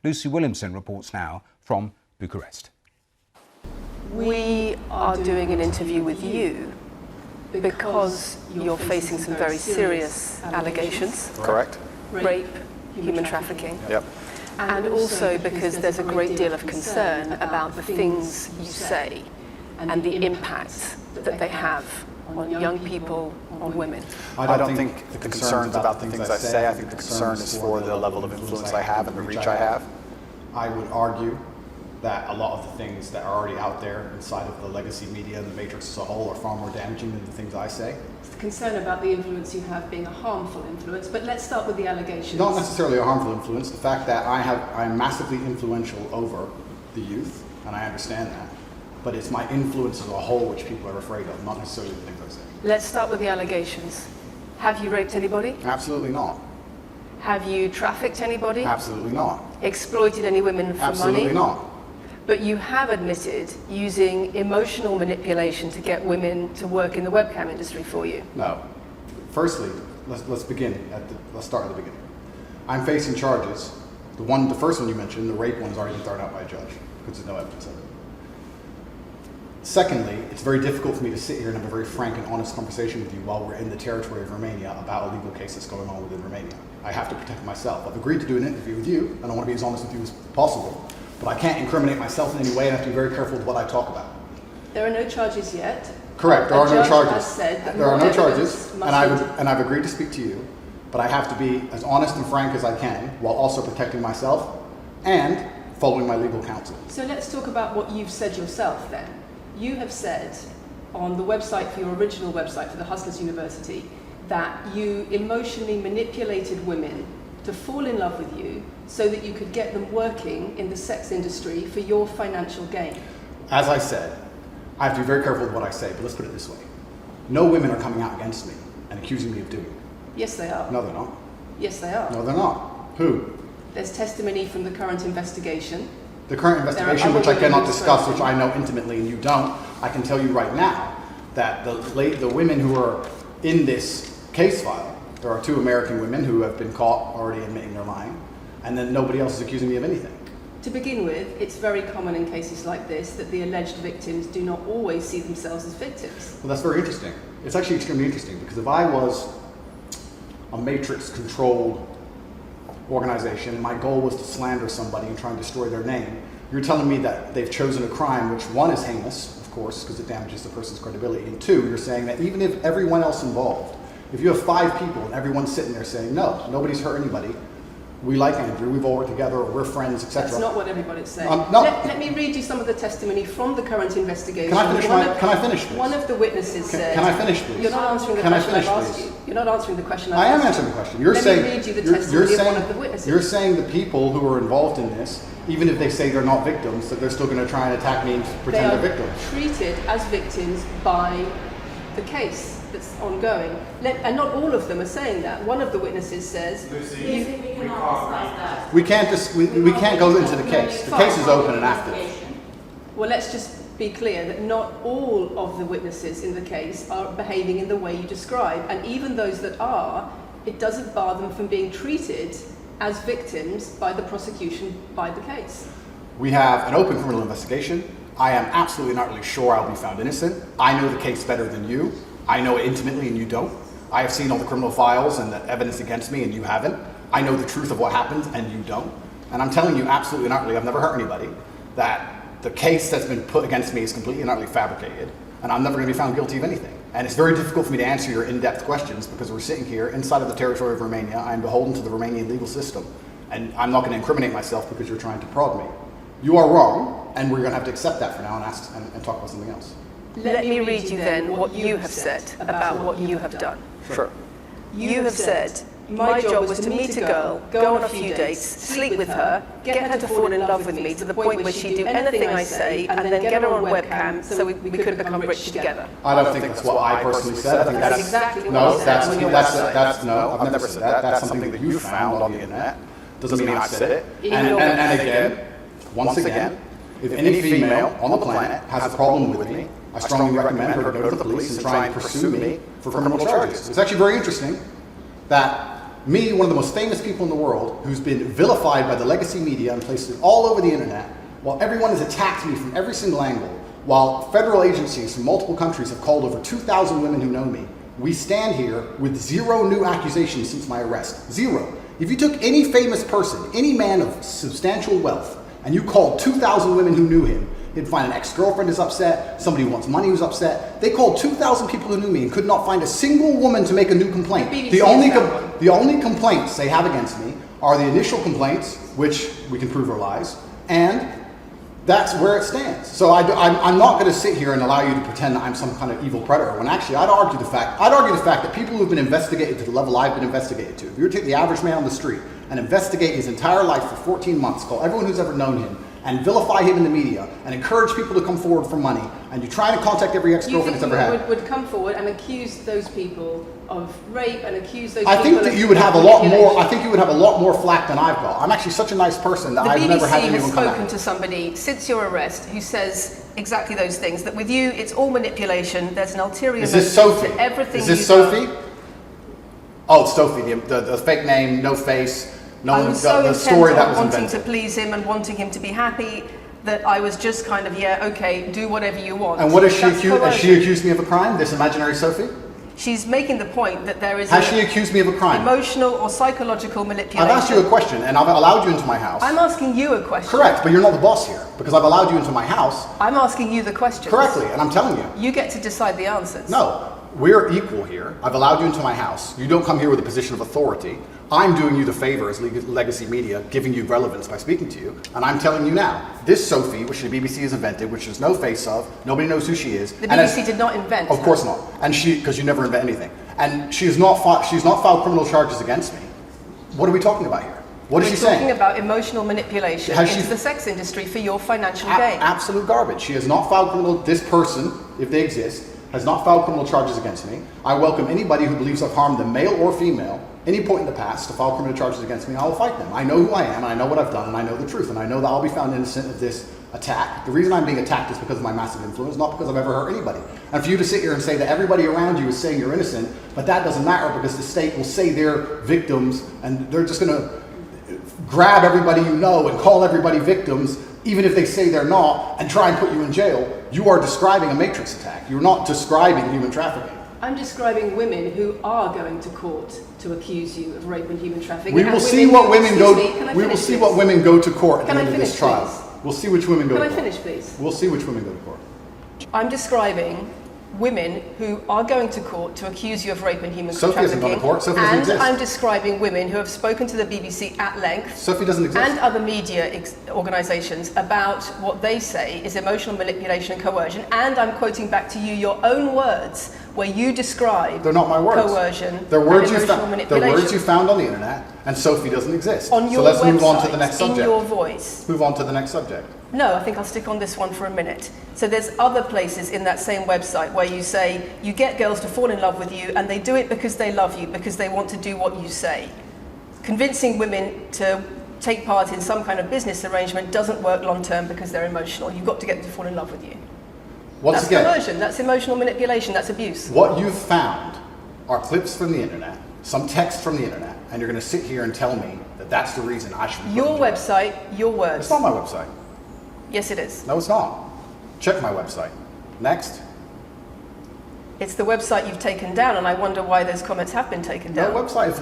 Lucy Williamson reports now from Bucharest. We are doing an interview with you because you're facing some very serious allegations. Correct. Rape, human trafficking. Yep. And also because there's a great deal of concern about the things you say and the impact that they have on young people, on women. I don't think the concern's about the things I say. I think the concern is for the level of influence I have and the reach I have. I would argue that a lot of the things that are already out there inside of the legacy media and the matrix as a whole are far more damaging than the things I say. It's the concern about the influence you have being a harmful influence, but let's start with the allegations. Not necessarily a harmful influence, the fact that I'm massively influential over the youth, and I understand that, but it's my influence as a whole which people are afraid of, not necessarily the things I say. Let's start with the allegations. Have you raped anybody? Absolutely not. Have you trafficked anybody? Absolutely not. Exploited any women for Absolutely money? not. But you have admitted using emotional manipulation to get women to work in the webcam industry for you. No. Firstly, let's begin let's start at the beginning. I'm facing charges. The first one you mentioned, the rape one's already been thrown out by a judge because there's no evidence of it. Secondly, it's very difficult for me to sit here and have a very frank and honest conversation with you while we're in the territory of Romania about a legal case that's going on within Romania. I have to protect myself. I've agreed to do an interview with you, and I want to be as honest with you as possible, but I can't incriminate myself in any way, and I have to be very careful with what I talk about. There are no charges yet. Correct, there are no charges. Has said that there are no charges, and I've agreed to speak to you, but I have to be as honest and frank as I can while also protecting myself and following my legal counsel. So let's talk about what you've said yourself then. You have said on the website, for your original website for the Hustlers University, that you emotionally manipulated women to fall in love with you so that you could get them working in the sex industry for your financial gain. As I said, I have to be very careful with what I say, but let's put it this way. No women are coming out against me and accusing me of doing it. Yes, they are. No, they're not. Yes, they are. No, they're not. Who? There's testimony from the current investigation. The current investigation, which I cannot discuss, which I know intimately and you don't, I can tell you right now that the women who are in this case file, there are 2 American women who have been caught already admitting they're lying, and then nobody else is accusing me of anything. To begin with, it's very common in cases like this that the alleged victims do not always see themselves as victims. Well, that's very interesting. It's actually extremely interesting, because if I was a matrix-controlled organization and my goal was to slander somebody and try and destroy their name, you're telling me that they've chosen a crime which, 1, is heinous, of course, because it damages the person's credibility, and 2, you're saying that even if everyone else involved, if you have 5 people and everyone's sitting there saying, no, nobody's hurt anybody, we like Andrew, we've all worked together, or we're friends, etc. That's not what everybody's saying. No. Let me read you some of the testimony from the current investigation. Can I finish, please? One of the witnesses said... Can I finish, please? You're not answering the question I've asked you. You're not answering the question I've asked you. I am answering the question. Let me read you the testimony of one of the witnesses. You're saying the people who are involved in this, even if they say they're not victims, that they're still going to try and attack me and pretend they're victims. They are treated as victims by the case that's ongoing. And not all of them are saying that. One of the witnesses says... We can't go into the case. The case is open and active. Well, let's just be clear that not all of the witnesses in the case are behaving in the way you describe. And even those that are, it doesn't bar them from being treated as victims by the prosecution by the case. We have an open criminal investigation. I am absolutely not really sure I'll be found innocent. I know the case better than you. I know it intimately and you don't. I have seen all the criminal files and the evidence against me and you haven't. I know the truth of what happened and you don't. And I'm telling you absolutely and utterly, I've never hurt anybody, that the case that's been put against me is completely and utterly fabricated, and I'm never going to be found guilty of anything. And it's very difficult for me to answer your in-depth questions because we're sitting here inside of the territory of Romania. I'm beholden to the Romanian legal system, and I'm not going to incriminate myself because you're trying to prod me. You are wrong, and we're going to have to accept that for now and talk about something else. Let me read you then what you have said about what you have done. Sure. You have said, my job was to meet a girl, go on a few dates, sleep with her, get her to fall in love with me to the point where she'd do anything I say, and then get her on webcam so we could become rich together. I don't think that's what I personally said. I think that's exactly what you said. No, I've never said that. That's something that you found on the internet. Doesn't mean I said it. And again, once again, if any female on the planet has a problem with me, I strongly recommend her to go to the police and try and pursue me for criminal charges. It's actually very interesting that Me, one of the most famous people in the world, who's been vilified by the legacy media and places all over the internet, while everyone has attacked me from every single angle, while federal agencies from multiple countries have called over 2,000 women who know me, we stand here with 0 new accusations since my arrest. 0. If you took any famous person, any man of substantial wealth, and you called 2,000 women who knew him, you'd find an ex-girlfriend is upset, somebody who wants money who's upset. They called 2,000 people who knew me and could not find a single woman to make a new complaint. The only complaints they have against me are the initial complaints, which we can prove are lies, and that's where it stands. So I'm not going to sit here and allow you to pretend that I'm some kind of evil predator, when actually I'd argue the fact that people who've been investigated to the level I've been investigated to, if you were to take the average man on the street and investigate his entire life for 14 months, call everyone who's ever known him, and vilify him in the media, and encourage people to come forward for money, and you try to contact every ex-girlfriend that's ever had. Would come forward and accuse those people of rape and accuse those I people think that of you would have a lot more. manipulation. I think you would have a lot more flack than I've got. I'm actually such a nice person that I've never had The BBC anyone has come at spoken me. to somebody since your arrest who says exactly those things, that with you it's all manipulation, there's an ulterior Is this motive Sophie? to everything Is this you Sophie? do. Oh, it's Sophie, the fake name, no face, no I one, was so the intent story that on was wanting invented. to please him and wanting him to be happy that I was just kind of, yeah, okay, do whatever you want. And what has she That's accused? Has she coercion. accused me of a crime? This imaginary Sophie? She's making the point that there is Has she accused me of a crime? emotional or psychological manipulation. I've asked you a question, and I've allowed you into my house. I'm asking you a question. Correct, but you're not the boss here, because I've allowed you into my house I'm asking you the question. correctly, and I'm telling you. You get to decide the answers. No, we're equal here. I've allowed you into my house. You don't come here with a position of authority. I'm doing you the favor as legacy media, giving you relevance by speaking to you. And I'm telling you now, this Sophie, which the BBC has invented, which there's no face of, nobody knows who she is. The and BBC did not invent Of her. course not. And because you never invent anything. And she's not filed criminal charges against me. What are we talking about here? What is she We're talking saying? about emotional manipulation Has she- into the sex industry for your financial gain. Absolute garbage. She has not filed this person, if they exist, has not filed criminal charges against me. I welcome anybody who believes I've harmed them, male or female, any point in the past, to file criminal charges against me. I will fight them. I know who I am, and I know what I've done, and I know the truth, and I know that I'll be found innocent of this attack. The reason I'm being attacked is because of my massive influence, not because I've ever hurt anybody. And for you to sit here and say that everybody around you is saying you're innocent, but that doesn't matter because the state will say they're victims, and they're just going to grab everybody you know and call everybody victims, even if they say they're not, and try and put you in jail. You are describing a matrix attack. You're not describing human trafficking. I'm describing women who are going to court to accuse you of rape and human trafficking. We and will see what women go. Excuse me, can I We will finish see this? what women go to court at Can the I end of this finish, trial. please? We'll see which women go Can to I court. finish, please? We'll see which women go to court. I'm describing women who are going to court to accuse you of rape and human Sophie hasn't trafficking. gone to court. Sophie doesn't and exist. I'm describing women who have spoken to the BBC at length Sophie doesn't exist. and other media organisations about what they say is emotional manipulation and coercion. And I'm quoting back to you your own words where you describe They're not my words. coercion They're words and you emotional found. They're manipulation. words you found on the internet, and Sophie doesn't exist. On your so let's website, move on to the next in subject. your voice. Move on to the next subject. No, I think I'll stick on this one for a minute. So there's other places in that same website where you say you get girls to fall in love with you and they do it because they love you, because they want to do what you say. Convincing women to take part in some kind of business arrangement doesn't work long term because they're emotional. You've got to get them to fall in love with you. Once That's again, coercion, that's emotional manipulation, that's abuse. what you've found are clips from the internet, some text from the internet, and you're going to sit here and tell me that that's the reason I should. be Your put in jail. website, your words. It's not my website. Yes, it is. No, it's not. Check my website. Next. It's the website you've taken down, and I wonder why those comments have been taken No down. website's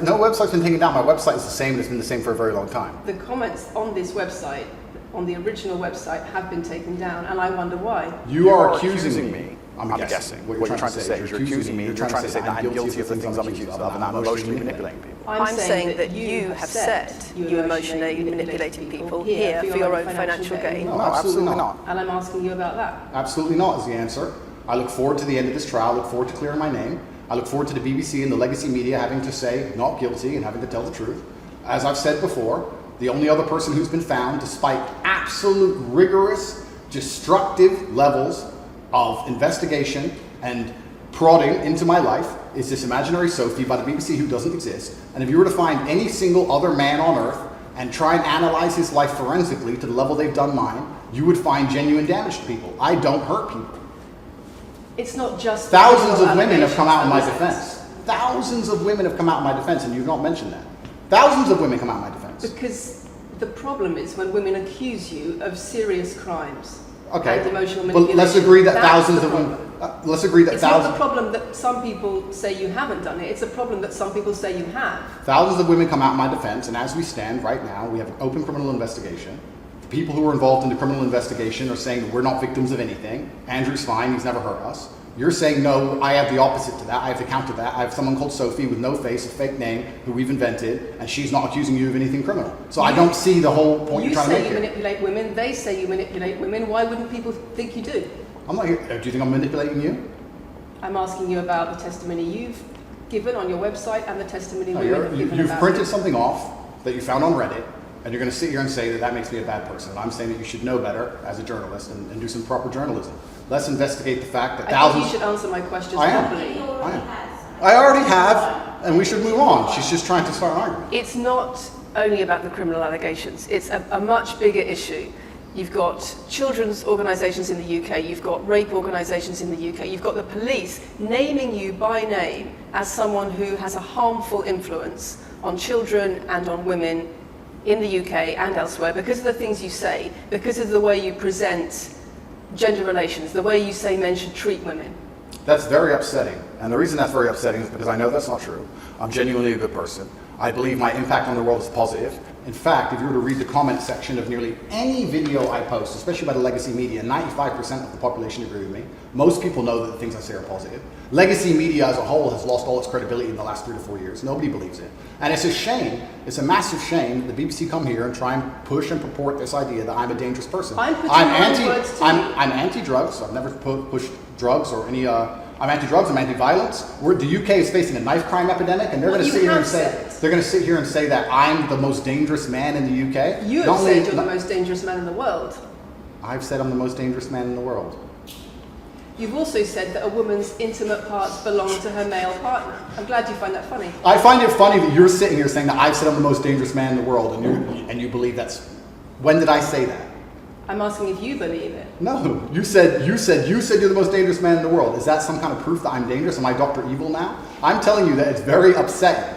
been taken down. My website is the same, and it's been the same for a very long time. The comments on this website, on the original website, have been taken down, and I wonder why. You are accusing me. I'm guessing. What you're trying to say is you're accusing me. You're trying to say that I'm guilty of the things I'm accused of, and I'm emotionally manipulating people. I'm saying that you have said you emotionally manipulated people here for your own financial gain. No, absolutely not. And I'm asking you about that. Absolutely not is the answer. I look forward to the end of this trial. I look forward to clearing my name. I look forward to the BBC and the legacy media having to say not guilty and having to tell the truth. As I've said before, the only other person who's been found, despite absolute rigorous, destructive levels of investigation and prodding into my life, is this imaginary Sophie by the BBC who doesn't exist. And if you were to find any single other man on earth and try and analyze his life forensically to the level they've done mine, you would find genuine damage to people. I don't hurt people. It's not just Thousands criminal of women have come out in my allegations. defense. thousands of women have come out in my defense, and you've not mentioned that. Thousands of women come out in my defense. Because the problem is when women accuse you of serious crimes Okay, and emotional but manipulation. let's agree that that's thousands the of women. problem. Let's agree that It's not the thousands. problem that some people say you haven't done it. It's a problem that some people say you have. Thousands of women come out in my defense, and as we stand right now, we have an open criminal investigation. The people who are involved in the criminal investigation are saying that we're not victims of anything. Andrew's fine, he's never hurt us. You're saying, no, I have the opposite to that. I have to counter that. I have someone called Sophie with no face, a fake name, who we've invented, and she's not accusing you of anything criminal. So I don't see the whole point you're trying to make You say here. you manipulate women, they say you manipulate women. Why wouldn't people think you do? I'm not here. Do you think I'm manipulating you? I'm asking you about the testimony you've given on your website and the testimony No, women have given you've about printed you. something off that you found on Reddit, and you're going to sit here and say that that makes me a bad person. And I'm saying that you should know better as a journalist and do some proper journalism. Let's investigate the fact that I think thousands. you should answer my questions I am. properly. I already have, and we should move on. She's just trying to start an argument. It's not only about the criminal allegations. It's a much bigger issue. You've got children's organisations in the UK, you've got rape organisations in the UK, you've got the police naming you by name as someone who has a harmful influence on children and on women in the UK and elsewhere because of the things you say, because of the way you present gender relations, the way you say men should treat women. That's very upsetting. And the reason that's very upsetting is because I know that's not true. I'm genuinely a good person. I believe my impact on the world is positive. In fact, if you were to read the comment section of nearly any video I post, especially by the legacy media, 95% of the population agree with me. Most people know that the things I say are positive. Legacy media as a whole has lost all its credibility in the last 3 to 4 years. Nobody believes it. And it's a shame, it's a massive shame that the BBC come here and try and push and purport this idea that I'm a dangerous person. I'm putting my own words to you. I'm anti-drugs. I've never pushed drugs or any. I'm anti-drugs. I'm anti-violence. The UK is facing a knife crime epidemic, and they're going to sit here and say that I'm the most dangerous man in the UK. You have said you're the most dangerous man in the world. I've said I'm the most dangerous man in the world. You've also said that a woman's intimate parts belong to her male partner. I'm glad you find that funny. I find it funny that you're sitting here saying that I've said I'm the most dangerous man in the world, and you believe that's. When did I say that? I'm asking if you believe it. No, you said you're the most dangerous man in the world. Is that some kind of proof that I'm dangerous? Am I Dr. Evil now? I'm telling you that it's very upsetting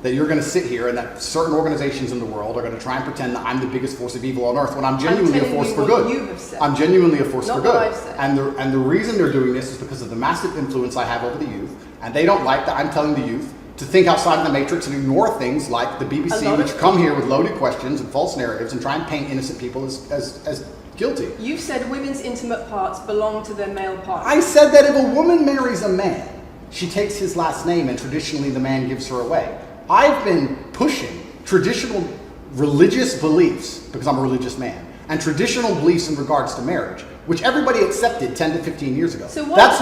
that you're going to sit here and that certain organizations in the world are going to try and pretend that I'm the biggest force of evil on earth when I'm genuinely a force for good. You have said. I'm genuinely a force Not for what good. I've said. And the reason they're doing this is because of the massive influence I have over the youth, and they don't like that I'm telling the youth to think outside the matrix and ignore things like the BBC, which come here with loaded questions and false narratives and try and paint innocent people as guilty. You said women's intimate parts belong to their male partner. I said that if a woman marries a man, she takes his last name and traditionally the man gives her away. I've been pushing traditional religious beliefs, because I'm a religious man, and traditional beliefs in regards to marriage, which everybody accepted 10 to 15 years ago. So That's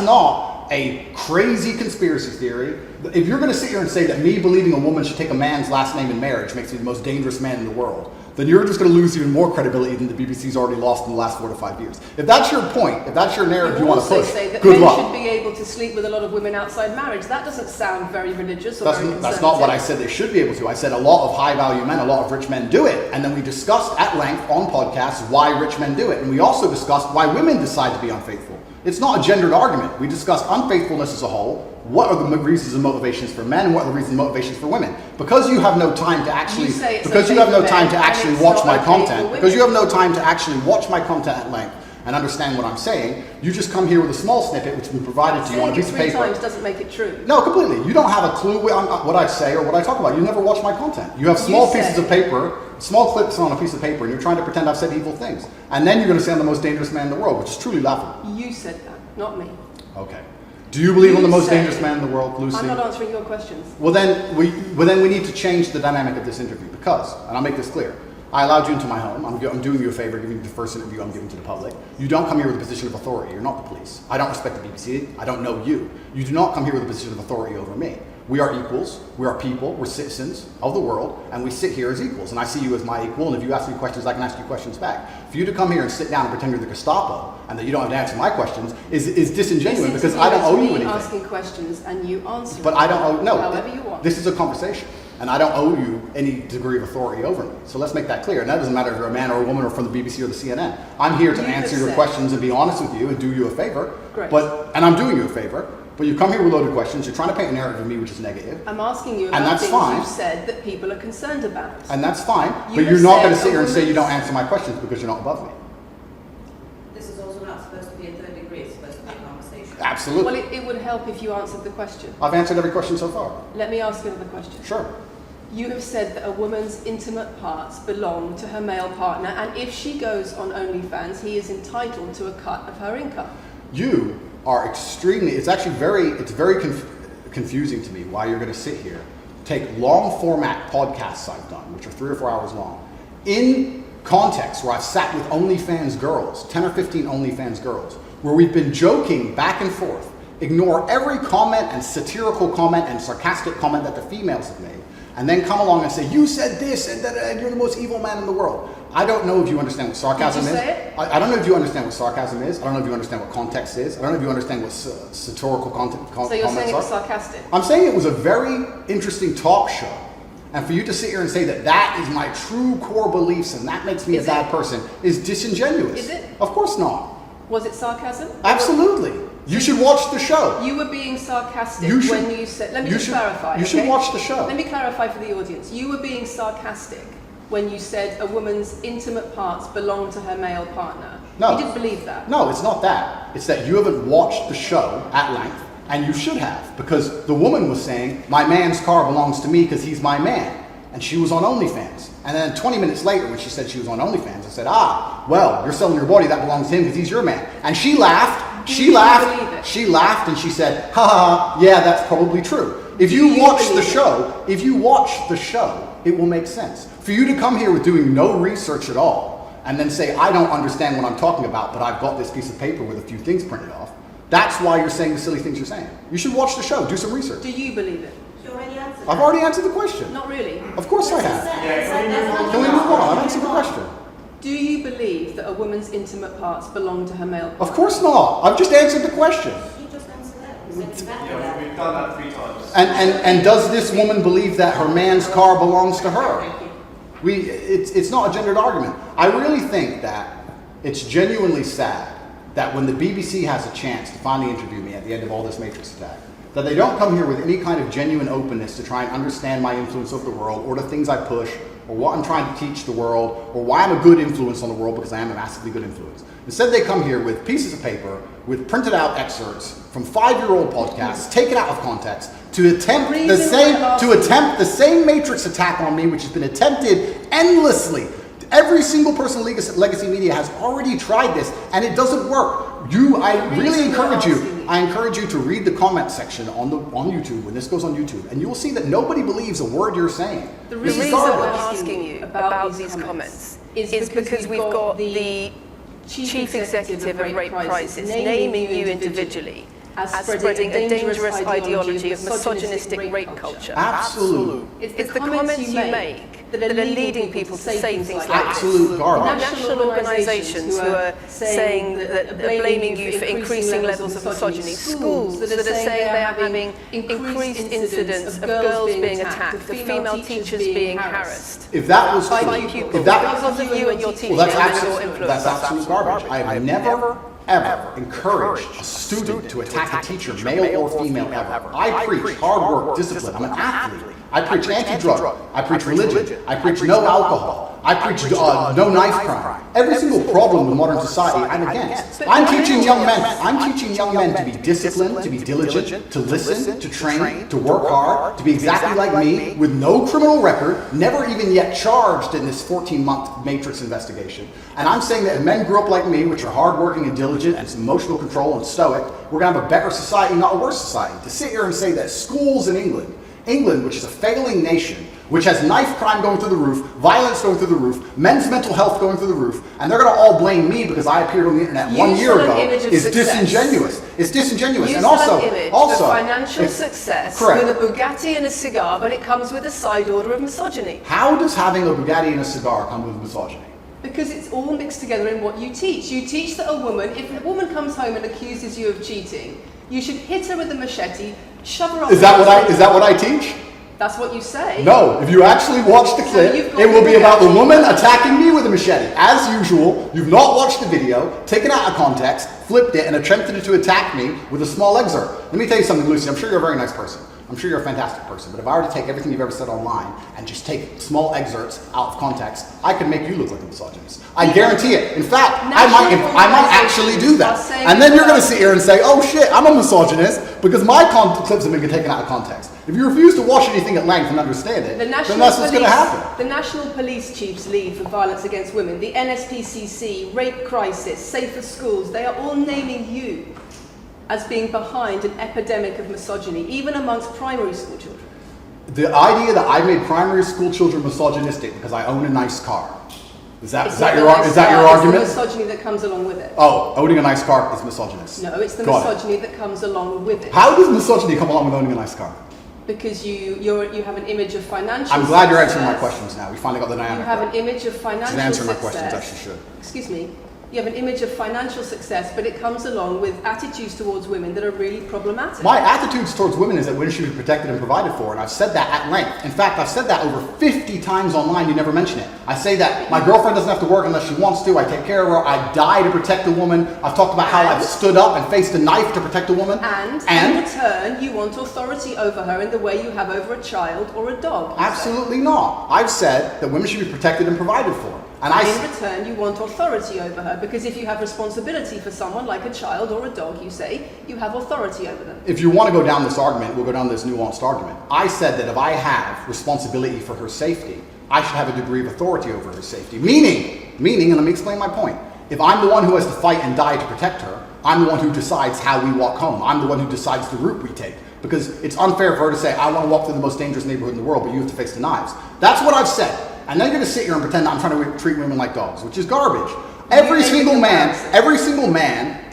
not a crazy conspiracy theory. If you're going to sit here and say that me believing a woman should take a man's last name in marriage makes me the most dangerous man in the world, then you're just going to lose even more credibility than the BBC's already lost in the last 4 to 5 years. If that's your point, if that's your narrative you want to push, say that good men luck. should be able to sleep with a lot of women outside marriage. That doesn't sound very religious or very conservative. That's not what I said they should be able to. I said a lot of high-value men, a lot of rich men do it. And then we discussed at length on podcasts why rich men do it. And we also discussed why women decide to be unfaithful. It's not a gendered argument. We discussed unfaithfulness as a whole. What are the reasons and motivations for men, and what are the reasons and motivations for women? Because you have no time to actually, watch my content. Because you have no time to actually watch my content at length and understand what I'm saying. You just come here with a small snippet, which has been provided to you on a piece of paper. 3 times doesn't make it true. No, completely. You don't have a clue what I say or what I talk about. You never watch my content. You have small pieces of paper, small clips on a piece of paper, and you're trying to pretend I've said evil things. And then you're going to say I'm the most dangerous man in the world, which is truly laughable. You said that, not me. Okay. Do you believe I'm the most dangerous man in the world, Lucy? I'm not answering your questions. Well, then we need to change the dynamic of this interview because, and I'll make this clear, I allowed you into my home. I'm doing you a favor, giving you the first interview I'm giving to the public. You don't come here with a position of authority. You're not the police. I don't respect the BBC. I don't know you. You do not come here with a position of authority over me. We are equals. We are people. We're citizens of the world, and we sit here as equals. And I see you as my equal, and if you ask me questions, I can ask you questions back. For you to come here and sit down and pretend you're the Gestapo and that you don't have to answer my questions is disingenuous because I don't owe you anything. Asking questions and you answer. But I don't owe, no. However you want. This is a conversation, and I don't owe you any degree of authority over me. So let's make that clear. And that doesn't matter if you're a man or a woman or from the BBC or the CNN. I'm here to answer your questions and be honest with you and do you a favor. Great. And I'm doing you a favor. But you come here with loaded questions. You're trying to paint a narrative of me which is negative. I'm asking you And about that's things fine. you've said that people are concerned about. And that's fine. You But have you're not said going to sit a here and say you don't woman's- answer my questions because you're not above me. This is also not supposed to be a third degree, it's supposed to be a conversation. Absolutely. Well, it would help if you answered the question. I've answered every question so far. Let me ask you another question. Sure. You have said that a woman's intimate parts belong to her male partner, and if she goes on OnlyFans, he is entitled to a cut of her income. You are extremely, it's actually very confusing to me why you're going to sit here, take long format podcasts I've done, which are 3 or 4 hours long, in context where I've sat with OnlyFans girls, 10 or 15 OnlyFans girls, where we've been joking back and forth, ignore every comment and satirical comment and sarcastic comment that the females have made, and then come along and say, you said this, and you're the most evil man in the world. I don't know if you understand what sarcasm Did you is. say it? I don't know if you understand what sarcasm is. I don't know if you understand what context is. I don't know if you understand what satirical content So you're saying it was are. sarcastic? I'm saying it was a very interesting talk show. And for you to sit here and say that that is my true core beliefs and that makes me a Is bad it? person is disingenuous. Is it? Of course not. Was it sarcasm? Absolutely. You should watch the show. You were being sarcastic You should- when you said. Let me you just should- clarify. you should okay? watch the show. Let me clarify for the audience. You were being sarcastic when you said a woman's intimate parts belong to her male partner. No. You didn't believe that. No, it's not that. It's that you haven't watched the show at length, and you should have, because the woman was saying, my man's car belongs to me because he's my man. And she was on OnlyFans. And then 20 minutes later, when she said she was on OnlyFans, I said, well, you're selling your body, that belongs to him because he's your man. And she laughed, Do you believe it? she laughed, and she said, ha, yeah, that's probably true. If you watch the show, it will make sense. For you to come here with doing no research at all, and then say, I don't understand what I'm talking about, but I've got this piece of paper with a few things printed off, that's why you're saying the silly things you're saying. You should watch the show, do some research. Do you believe it? You already answered I've that. already answered the question. Not really. Of course I Yes, have. he said. He said that's not Can we enough. move on? I've answered the question. Do you believe that a woman's intimate parts belong to her male partner? Of course not. I've just answered the question. He just answered that. He said exactly Yeah, that. we've done that 3 times. And does this woman believe that her man's car belongs to her? It's not a gendered argument. I really think that it's genuinely sad that when the BBC has a chance to finally interview me at the end of all this Matrix attack, that they don't come here with any kind of genuine openness to try and understand my influence over the world, or the things I push, or what I'm trying to teach the world, or why I'm a good influence on the world, because I am a massively good influence. Instead, they come here with pieces of paper with printed out excerpts from 5-year-old podcasts, taken out of context, to attempt the same Matrix attack on me, which has been attempted endlessly. Every single person in Legacy Media has already tried this, and it doesn't work. I really encourage you. I encourage you to read the comment section on YouTube when this goes on YouTube, and you will see that nobody believes a word you're saying. The The reason reason I'm we're asking asking you you about about these these comments comments is because we've got the Chief Executive of Rape Crisis naming you individually as spreading a dangerous ideology of misogynistic rape culture. Absolute. It's the comments you make that are leading people to say things like this. Absolute garbage. National organisations who are saying that are blaming you for increasing levels of misogyny. Schools that are saying they are having increased incidents of girls being attacked, of female teachers being harassed. If that was By true, pupils, if that, because of you and your teaching well, and your influence. that's absolute garbage. I have never, ever encouraged a student to attack a teacher, male or female, ever. I preach hard work, discipline. I'm an athlete. I preach anti-drug. I preach religion. I preach no alcohol. I preach no knife crime. Every single problem with modern society, I'm against. I'm teaching young men to be disciplined, to be diligent, to listen, to train, to work hard, to be exactly like me, with no criminal record, never even yet charged in this 14-month Matrix investigation. And I'm saying that if men grew up like me, which are hardworking and diligent and some emotional control and stoic, we're going to have a better society, not a worse society. To sit here and say that schools in England, which is a failing nation, which has knife crime going through the roof, violence going through the roof, men's mental health going through the roof, and they're going to all blame me because I appeared on the internet 1 year ago, is disingenuous. It's disingenuous. And also, of financial it's- success correct. with a Bugatti and a cigar, but it comes with a side order of misogyny. How does having a Bugatti and a cigar come with misogyny? Because it's all mixed together in what you teach. You teach that if a woman comes home and accuses you of cheating, you should hit her with a machete, shove her off. Is that what I teach? That's what you say. No, if you actually watch the clip, you've got it will be the about the reaction. woman attacking me with a machete. As usual, you've not watched the video, taken it out of context, flipped it, and attempted to attack me with a small excerpt. Let me tell you something, Lucy. I'm sure you're a very nice person. I'm sure you're a fantastic person. But if I were to take everything you've ever said online and just take small excerpts out of context, I could make you look like a misogynist. I guarantee it. In fact, I might actually do that. And then you're going to sit here and say, oh shit, I'm a misogynist because my clips have been taken out of context. If you refuse to watch anything at length and understand it, then that's what's going to happen. The National Police Chiefs League for Violence Against Women, the NSPCC, Rape Crisis, Safer Schools, they are all naming you as being behind an epidemic of misogyny, even amongst primary school children. The idea that I made primary school children misogynistic because I own a nice car. Is that your argument? It's the misogyny that comes along with it. Oh, owning a nice car is misogynist. No, it's the misogyny that comes along with it. How does misogyny come along with owning a nice car? Because you have an image of financial I'm glad you're answering my questions now. We finally got the dynamic. You have an image of financial success. She's answering my success. questions, as she should. Excuse me. You have an image of financial success, but it comes along with attitudes towards women that are really problematic. My attitudes towards women is that women should be protected and provided for, and I've said that at length. In fact, I've said that over 50 times online, you never mention it. I say that my girlfriend doesn't have to work unless she wants to, I take care of her, I die to protect a woman. I've talked about how I've stood up and faced a knife to protect a woman. And in return, you want authority over her in the way you have over a child or a dog. Absolutely not. I've said that women should be protected and provided for. And in return, you want authority over her, because if you have responsibility for someone like a child or a dog, you say, you have authority over them. If you want to go down this argument, we'll go down this nuanced argument. I said that if I have responsibility for her safety, I should have a degree of authority over her safety. Meaning, and let me explain my point. If I'm the one who has to fight and die to protect her, I'm the one who decides how we walk home. I'm the one who decides the route we take. Because it's unfair for her to say, I want to walk through the most dangerous neighborhood in the world, but you have to face the knives. That's what I've said. And then you're going to sit here and pretend that I'm trying to treat women like dogs, which is garbage. Every single man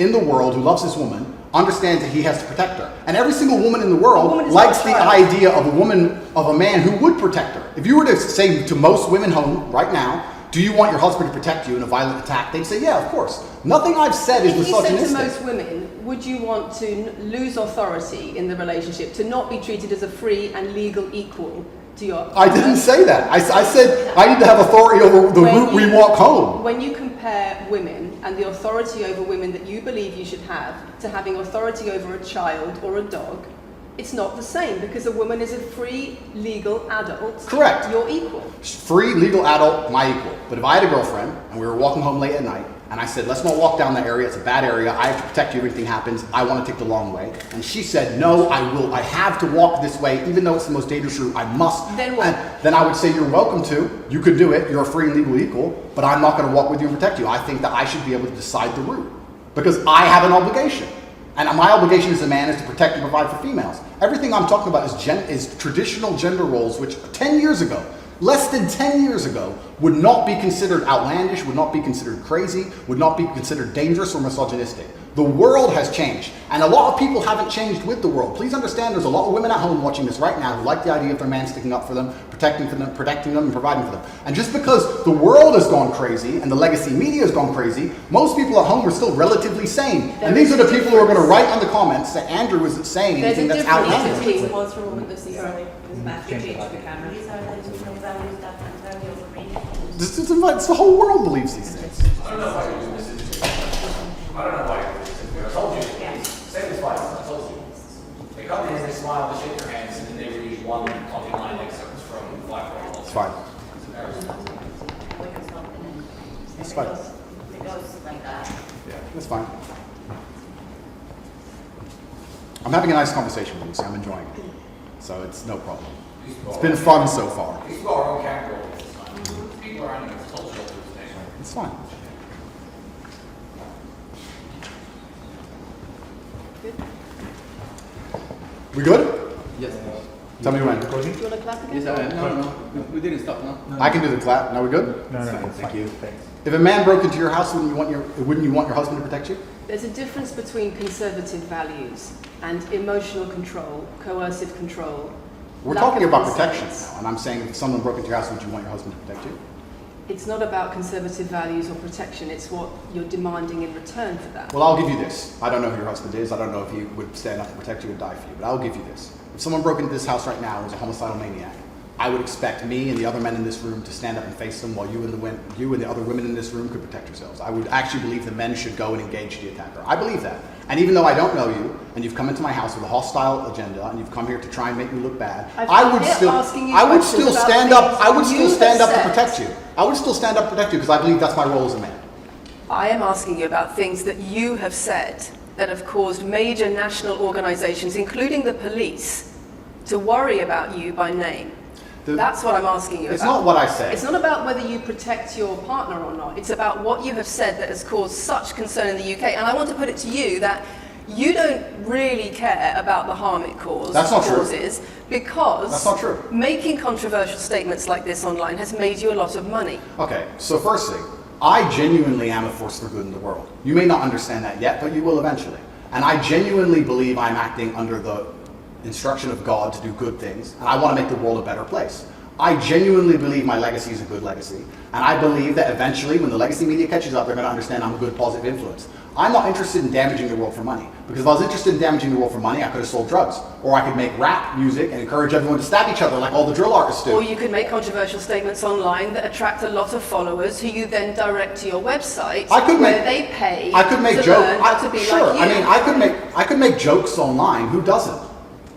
in the world who loves his woman understands that he has to protect her. And every single woman in the world likes the idea of a man who would protect her. If you were to say to most women home right now, do you want your husband to protect you in a violent attack? They'd say, yeah, of course. Nothing I've said is misogynistic. If you said to most women, would you want to lose authority in the relationship, to not be treated as a free and legal equal to your partner? I didn't say that. I said I need to have authority over the route we walk home. When you compare women and the authority over women that you believe you should have to having authority over a child or a dog, it's not the same, because a woman is a free, legal adult. Correct. You're equal. Free, legal adult, my equal. But if I had a girlfriend and we were walking home late at night, and I said, let's not walk down that area, it's a bad area, I have to protect you if anything happens, I want to take the long way. And she said, no, I have to walk this way, even though it's the most dangerous route, I must. Then what? And then I would say, you're welcome to, you could do it, you're a free and legal equal, but I'm not going to walk with you and protect you. I think that I should be able to decide the route, because I have an obligation. And my obligation as a man is to protect and provide for females. Everything I'm talking about is traditional gender roles, which 10 years ago, less than 10 years ago, would not be considered outlandish, would not be considered crazy, would not be considered dangerous or misogynistic. The world has changed, and a lot of people haven't changed with the world. Please understand, there's a lot of women at home watching this right now who like the idea of their man sticking up for them, protecting them, and providing for them. And just because the world has gone crazy and the legacy media has gone crazy, most people at home are still relatively sane. And these are the people who are going to write on the comments that Andrew isn't saying anything that's outlandish. Please pause for a moment, Lucy. Sorry. Matthew, change the camera. These are the values that Antonio will bring. It's the whole world believes these things. I don't know why you're doing this. I don't know why you're doing this. I told you. Say this twice. I told you. They come in, they smile, they shake their hands, and then they read one talking line excerpts from Black Roll. It's fine. It's fine. It goes like that. Yeah, that's fine. I'm having a nice conversation with you, so I'm enjoying it. So it's no problem. It's been fun so far. These people are our own category at this time. People are on the cultural thing. It's fine. We good? Yes. Tell me when. Do you want to clap again? Yes, I am. No, we didn't stop, no? I can do the clap. Now we good? No, Thank you. If a man broke into your house, wouldn't you want your husband to protect you? There's a difference between conservative values and emotional control, coercive control. We're lack talking of about consent. protection now, and I'm saying if someone broke into your house, would you want your husband to protect you? It's not about conservative values or protection, it's what you're demanding in return for that. Well, I'll give you this. I don't know who your husband is. I don't know if he would stand up and protect you or die for you, but I'll give you this. If someone broke into this house right now and was a homicidal maniac, I would expect me and the other men in this room to stand up and face them, while you and the other women in this room could protect yourselves. I would actually believe the men should go and engage the attacker. I believe that. And even though I don't know you, and you've come into my house with a hostile agenda, and you've come here to try and make me look bad, I would still stand up to protect you. I would still stand up to protect you because I believe that's my role as a man. I am asking you about things that you have said that have caused major national organizations, including the police, to worry about you by name. That's what I'm asking you about. It's not what I say. It's not about whether you protect your partner or not. It's about what you have said that has caused such concern in the UK. And I want to put it to you that you don't really care about the harm it causes. That's not true. Because that's not true. Making controversial statements like this online has made you a lot of money. Okay, so firstly, I genuinely am a force for good in the world. You may not understand that yet, but you will eventually. And I genuinely believe I'm acting under the instruction of God to do good things, and I want to make the world a better place. I genuinely believe my legacy is a good legacy, and I believe that eventually when the legacy media catches up, they're going to understand I'm a good, positive influence. I'm not interested in damaging the world for money, because if I was interested in damaging the world for money, I could have sold drugs, or I could make rap music and encourage everyone to stab each other like all the drill artists do. Or you could make controversial statements online that attract a lot of followers who you then direct to your website where they pay I could make to learn how to be sure, like you. I mean, I could make jokes online. Who doesn't?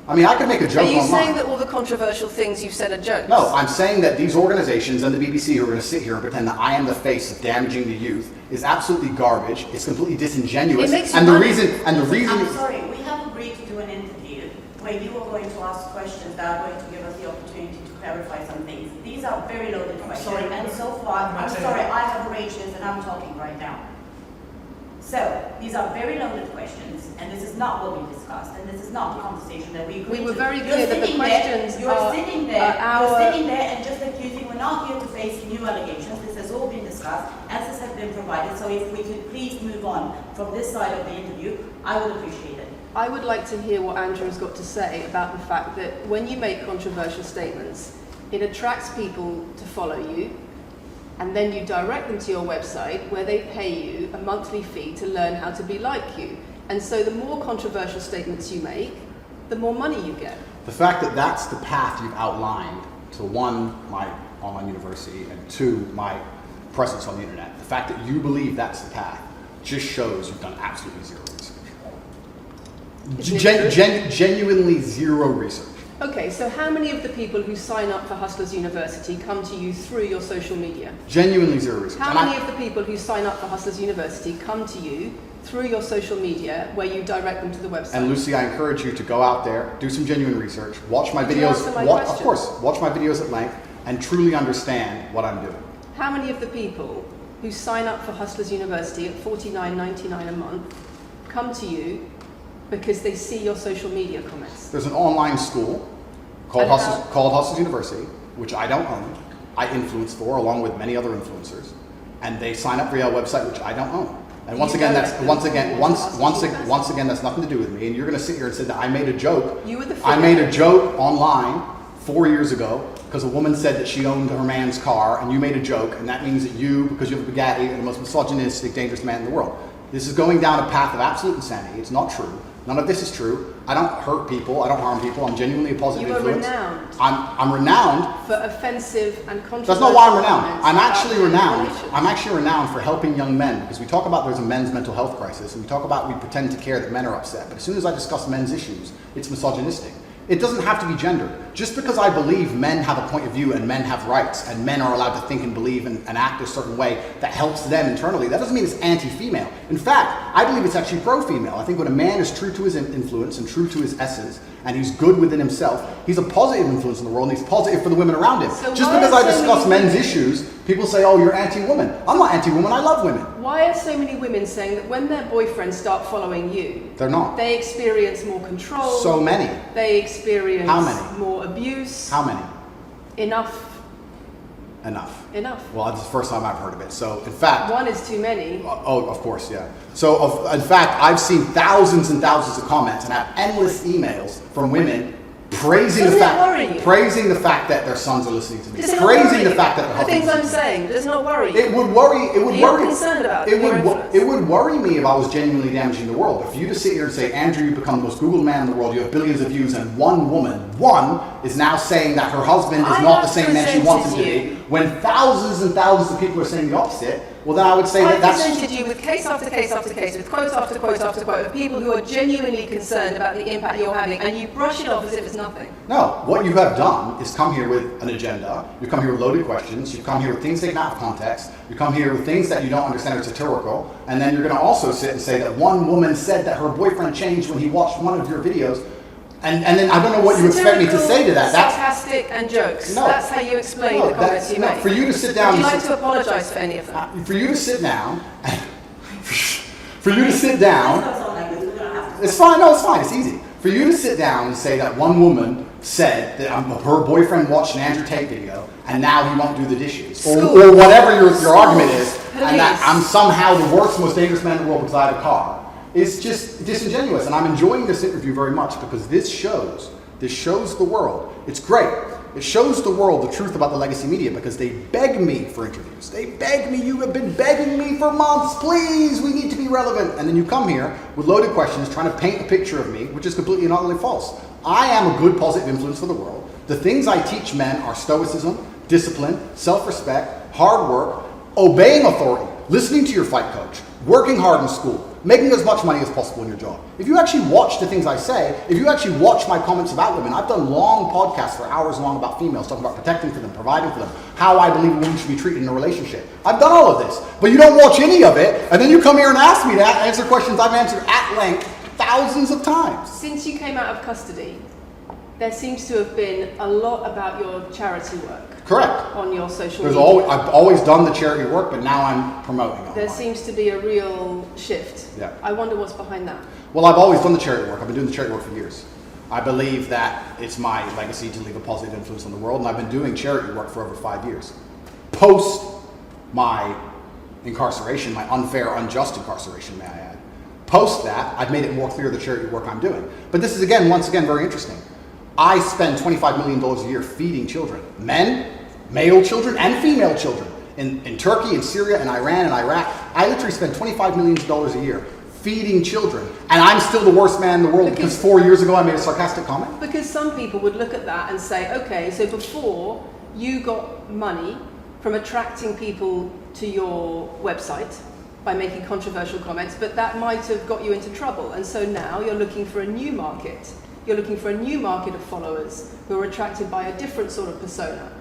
I mean, I could make a joke online. Are you saying that all the controversial things you've said are jokes? No, I'm saying that these organizations and the BBC who are going to sit here and pretend that I am the face of damaging the youth is absolutely garbage. It's completely disingenuous. It makes you and the money. reason I'm sorry, we have agreed to do an interview where you are going to ask questions that are going to give us the opportunity to clarify some things. These are very loaded questions. sorry. And so far, I'm sorry, I have arranged this and I'm talking right now. So, these are very loaded questions, and this is not what we discussed, and this is not the conversation that we agreed to. We were very clear that the questions You're sitting there and just accusing, we're not here to face new allegations, this has all been discussed, answers have been provided, so if we could please move on from this side of the interview, I would appreciate it. I would like to hear what Andrew has got to say about the fact that when you make controversial statements, it attracts people to follow you, and then you direct them to your website where they pay you a monthly fee to learn how to be like you. And so the more controversial statements you make, the more money you get. The fact that that's the path you've outlined to one, my online university, and two, my presence on the internet, the fact that you believe that's the path just shows you've done absolutely zero research. Genuinely zero research. Okay, so how many of the people who sign up for Hustlers University come to you through your social media? Genuinely zero research. How many of the people who sign up for Hustlers University come to you through your social media where you direct them to the website? And Lucy, I encourage you to go out there, do some genuine research, watch my videos, of course, watch my videos at length, and truly understand what I'm doing. How many of the people who sign up for Hustlers University at $49.99 a month come to you because they see your social media comments? There's an online school called Hustlers University, which I don't own. I influence for, along with many other influencers, and they sign up for our website, which I don't own. And once again, that's nothing to do with me. And you're going to sit here and say that I made a joke. I made a joke online 4 years ago because a woman said that she owned her man's car, and you made a joke, and that means that you, because you have a Bugatti, are the most misogynistic, dangerous man in the world. This is going down a path of absolute insanity. It's not true. None of this is true. I don't hurt people. I don't harm people. I'm genuinely a positive influence. You are renowned. I'm renowned for offensive and controversial. That's not why I'm renowned. I'm actually renowned. I'm actually renowned for helping young men, because we talk about there's a men's mental health crisis, and we pretend to care that men are upset. But as soon as I discuss men's issues, it's misogynistic. It doesn't have to be gendered. Just because I believe men have a point of view and men have rights and men are allowed to think and believe and act a certain way that helps them internally, that doesn't mean it's anti-female. In fact, I believe it's actually pro-female. I think when a man is true to his influence and true to his essence, and he's good within himself, he's a positive influence in the world, and he's positive for the women around him. So just because I discuss men's issues, people say, oh, you're anti-woman. I'm not anti-woman, I love women. Why are so many women saying that when their boyfriends start following you, they're not. They experience more control? So many. They experience How many? More abuse? How many? Enough. Well, that's the first time I've heard of it. So, in fact... One is too many. Oh, of course, yeah. So, in fact, I've seen thousands and thousands of comments and I have endless emails from women praising Doesn't the it worry fact, you? praising the fact that their sons are listening to me, Does it not praising worry the you? fact that their The things I'm husbands. saying does not worry you. It would worry. It would You're worry. concerned about it your would. influence. It would worry me if I was genuinely damaging the world. But for you to sit here and say, Andrew, you become the most Googled man in the world. You have billions of views, and one woman, is now saying that her husband is I not the have same man she wants him to presented be. you. When thousands and thousands of people are saying the opposite, well, then I would say I that that's. presented you with case after case after case, with quote after quote after quote of people who are genuinely concerned about the impact you're having, and you brush it off as if it's nothing. No, what you have done is come here with an agenda. You come here with loaded questions. You come here with things taken out of context. You come here with things that you don't understand are satirical. And then you're going to also sit and say that one woman said that her boyfriend changed when he watched one of your videos. And then I don't know what you expect me to say to that. That's sarcastic and jokes. No. That's how you explain No, the comments that's- you no, make. for you to sit down Would you and like sit- to apologise for any of them? for you to sit down. For you to sit down. That's not like this. We're gonna have to. It's fine. No, it's fine. It's easy. For you to sit down and say that one woman said that her boyfriend watched an Andrew Tate video and now he won't do the dishes, or whatever your argument is, and that Please. I'm somehow the worst, most dangerous man in the world because I have a car, is just disingenuous. And I'm enjoying this interview very much because this shows the world. It's great. It shows the world the truth about the legacy media because they beg me for interviews. They beg me. You have been begging me for months. Please, we need to be relevant. And then you come here with loaded questions trying to paint a picture of me, which is completely and utterly false. I am a good positive influence for the world. The things I teach men are stoicism, discipline, self-respect, hard work, obeying authority, listening to your fight coach, working hard in school, making as much money as possible in your job. If you actually watch the things I say, if you actually watch my comments about women, I've done long podcasts for hours long about females, talking about protecting for them, providing for them, how I believe a woman should be treated in a relationship. I've done all of this, but you don't watch any of it, and then you come here and ask me to answer questions I've answered at length thousands of times. Since you came out of custody, there seems to have been a lot about your charity work Correct. on your social There's media. I've always done the charity work, but now I'm promoting it. There seems to be a real shift. Yeah. I wonder what's behind that. Well, I've always done the charity work. I've been doing the charity work for years. I believe that it's my legacy to leave a positive influence on the world, and I've been doing charity work for over 5 years. Post my incarceration, my unfair, unjust incarceration, may I add. Post that, I've made it more clear the charity work I'm doing. But this is, once again, very interesting. I spend $25 million a year feeding children. Men, male children, and female children. In Turkey, in Syria, in Iran, and Iraq. I literally spend $25 million a year feeding children. And I'm still the worst man in the world because 4 years ago I made a sarcastic comment? Because some people would look at that and say, okay, so before you got money from attracting people to your website by making controversial comments, but that might have got you into trouble. And so now you're looking for a new market. You're looking for a new market of followers who are attracted by a different sort of persona.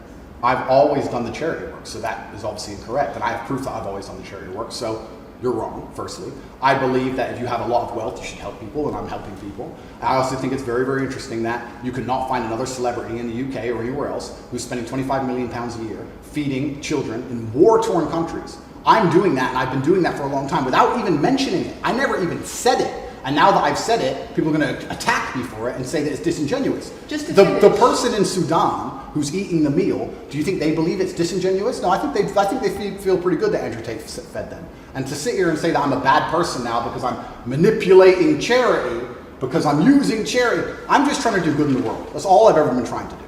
I've always done the charity work, so that is obviously incorrect. And I have proof that I've always done the charity work, so you're wrong, firstly. I believe that if you have a lot of wealth, you should help people, and I'm helping people. I also think it's very, very interesting that you could not find another celebrity in the UK or anywhere else who's spending £25 million a year feeding children in war-torn countries. I'm doing that, and I've been doing that for a long time without even mentioning it. I never even said it. And now that I've said it, people are going to attack me for it and say that it's disingenuous. Just to the finish. person in Sudan who's eating the meal, do you think they believe it's disingenuous? No, I think they feel pretty good that Andrew Tate fed them. And to sit here and say that I'm a bad person now because I'm manipulating charity, because I'm using charity, I'm just trying to do good in the world. That's all I've ever been trying to do.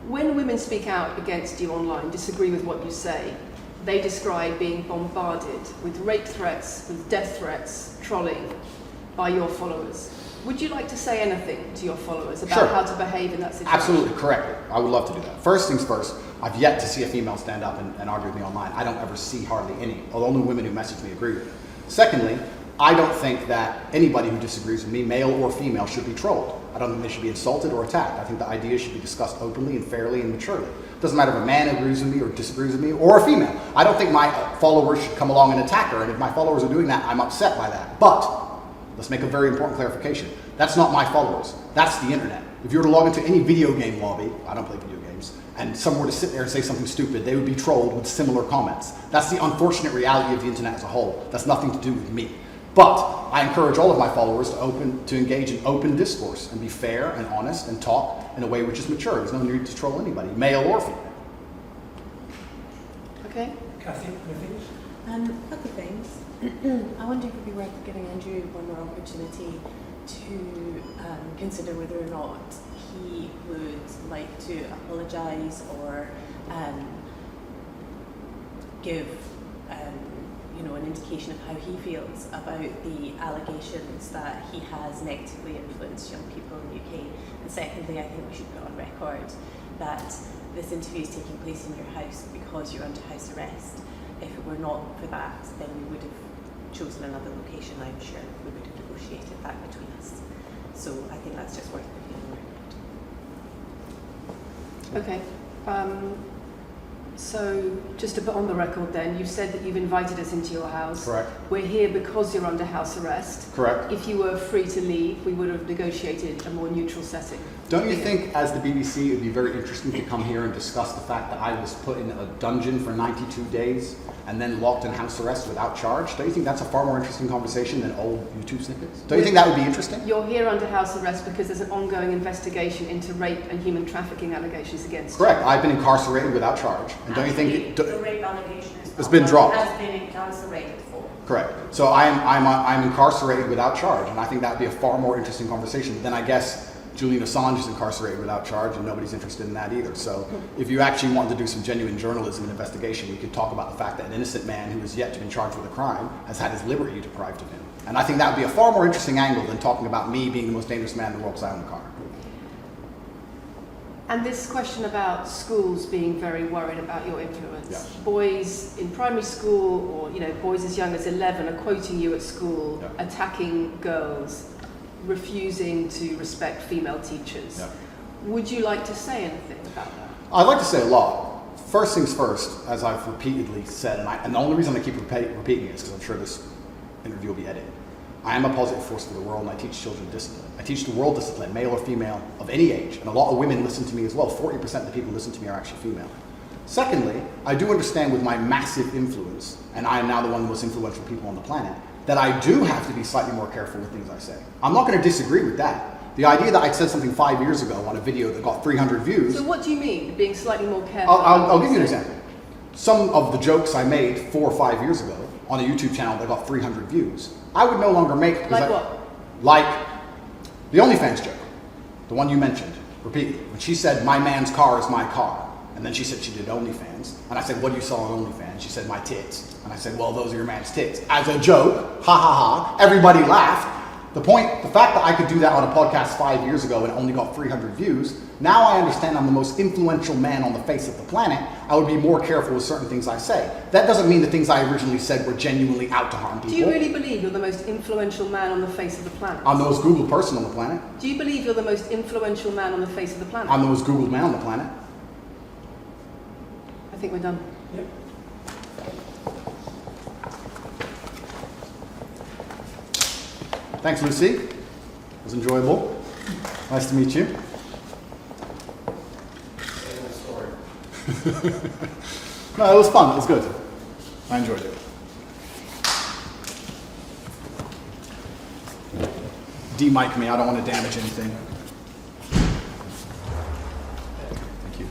When women speak out against you online, disagree with what you say, they describe being bombarded with rape threats, with death threats, trolling by your followers. Would you like to say anything to your followers about Sure. how to behave in that situation? Absolutely, correctly. I would love to do that. First things first, I've yet to see a female stand up and argue with me online. I don't ever see hardly any. The only women who message me agree with me. Secondly, I don't think that anybody who disagrees with me, male or female, should be trolled. I don't think they should be insulted or attacked. I think the ideas should be discussed openly and fairly and maturely. It doesn't matter if a man agrees with me or disagrees with me, or a female. I don't think my followers should come along and attack her, and if my followers are doing that, I'm upset by that. But let's make a very important clarification. That's not my followers. That's the internet. If you were to log into any video game lobby, I don't play video games, and someone were to sit there and say something stupid, they would be trolled with similar comments. That's the unfortunate reality of the internet as a whole. That's nothing to do with me. But I encourage all of my followers to engage in open discourse and be fair and honest and talk in a way which is mature. There's no need to troll anybody, male or female. Okay. Kathy, anything? A couple of things. I wonder if it would be worth giving Andrew one more opportunity to consider whether or not he would like to apologise or give an indication of how he feels about the allegations that he has negatively influenced young people in the UK. And secondly, I think we should put on record that this interview is taking place in your house because you're under house arrest. If it were not for that, then we would have chosen another location, I'm sure. We would have negotiated that between us. So I think that's just worth putting on record. Okay. So just to put on the record then, you've said that you've invited us into your house. Correct. We're here because you're under house arrest. Correct. If you were free to leave, we would have negotiated a more neutral setting. Don't you think, as the BBC, it would be very interesting to come here and discuss the fact that I was put in a dungeon for 92 days and then locked in house arrest without charge? Don't you think that's a far more interesting conversation than old YouTube snippets? Don't you think that would be interesting? You're here under house arrest because there's an ongoing investigation into rape and human trafficking allegations against you. Correct. I've been incarcerated without charge. And don't you think the rape allegation it's been dropped? Has been incarcerated for. Correct. So I'm incarcerated without charge, and I think that would be a far more interesting conversation than, I guess, Julian Assange is incarcerated without charge, and nobody's interested in that either. So if you actually wanted to do some genuine journalism and investigation, we could talk about the fact that an innocent man who is yet to be charged with a crime has had his liberty deprived of him. And I think that would be a far more interesting angle than talking about me being the most dangerous man in the world because I own a car. And this question about schools being very worried about your influence. Yeah. Boys in primary school or boys as young as 11 are quoting you at school, Yeah. attacking girls, refusing to respect female teachers. Yeah. Would you like to say anything about that? I'd like to say a lot. First things first, as I've repeatedly said, and the only reason I keep repeating it is because I'm sure this interview will be edited. I am a positive force for the world, and I teach children discipline. I teach the world discipline, male or female, of any age. And a lot of women listen to me as well. 40% of the people who listen to me are actually female. Secondly, I do understand with my massive influence, and I am now the one of the most influential people on the planet, that I do have to be slightly more careful with things I say. I'm not going to disagree with that. The idea that I said something 5 years ago on a video that got 300 views... So what do you mean, being slightly more careful? I'll give you an example. Some of the jokes I made 4 or 5 years ago on a YouTube channel that got 300 views, I would no longer make... Like what? Like the OnlyFans joke, the one you mentioned repeatedly. When she said, my man's car is my car. And then she said she did OnlyFans. And I said, what do you saw on OnlyFans? She said, my tits. And I said, well, those are your man's tits. As a joke, ha ha ha, everybody laughed. The fact that I could do that on a podcast 5 years ago and it only got 300 views, now I understand I'm the most influential man on the face of the planet. I would be more careful with certain things I say. That doesn't mean the things I originally said were genuinely out to harm people. Do you really believe you're the most influential man on the face of the planet? I'm the most Googled person on the planet. Do you believe you're the most influential man on the face of the planet? I'm the most Googled man on the planet. I think we're done. Yep. Thanks, Lucy. It was enjoyable. Nice to meet you. No, it was fun. It was good. I enjoyed it. De-mic me. I don't want to damage anything. Thank you.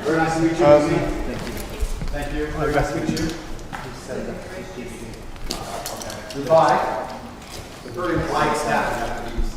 Very nice to meet you. Lucy. Thank you. Very nice to meet you. Goodbye. It's a very polite staff at the BBC.